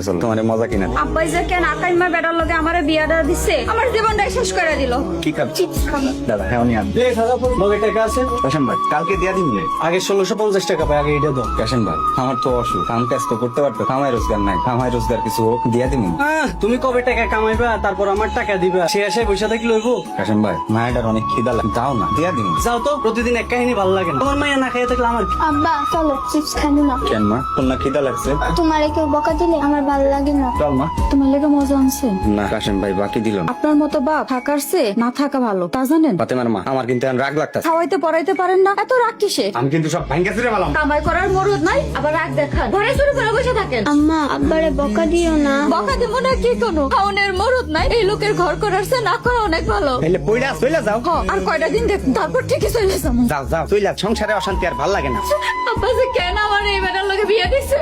চল তোমার মজা কিনা দিই। আব্বাই যে কেন আকাইমা বেটার লগে আমারে বিয়াটা দিছে, আমার জীবনটাই শেষ করে দিল। কি খাবি দাদা? হ্যাঁ উনি আনবে। লগে টাকা আছে কাশেম ভাই কালকে দিয়া দিবি রে। আগে 1650 টাকা পাই, আগে এটা দাও। কাশেম ভাই আমার তো অসুখ, কাম কাজ তো করতে পারতো, কামাই রোজগার নাই, কামাই রোজগার কিছু হোক দিয়া দিবি। তুমি কবে টাকা কামাইবা তারপর আমার টাকা দিবা, সে আশায় বসে থাকি লইবো? কাশেম ভাই মায়ের অনেক খিদা লাগে, দাও না দিয়া দিবি। যাও তো, প্রতিদিন এক কাহিনী ভালো লাগে না। তোমার মাইয়া না খাইয়ে থাকলে আমার কি? আব্বা চলো চিপস খাবো না। কেন মা তোর না খিদা লাগছে? তোমার কেউ বকা দিলে আমার ভালো লাগে না। চল মা। তোমার লেগে মজা আনছে। না কাশেম ভাই বাকি দিল না। আপনার মতো বাপ থাকার চেয়ে না থাকা ভালো, তা জানেন? ফাতেমার মা আমার কিন্তু এখন রাগ লাগতাছে। খাওয়াইতে পড়াইতে পারেন না, এত রাগ কিসে? আমি কিন্তু সব ভাঙ্গা ছিঁড়ে পেলাম। কামাই করার মরদ নাই, আবার রাগ দেখান। ঘরে শুরু করে বসে থাকেন। আম্মা আব্বারে বকা দিও না। বকা দেবো না কি কোনো? খাওনের মরদ নাই, এই লোকের ঘর করার চেয়ে না করা অনেক ভালো। তাইলে পইলা চইলা যাও। হ, আর কয়টা দিন দেখ, তারপর ঠিকই চলে যাবো। যাও যাও চইলা, সংসারে অশান্তি আর ভাল লাগে না। আব্বা যে কেন আমার এই বেটার লগে বিয়ে দিছে?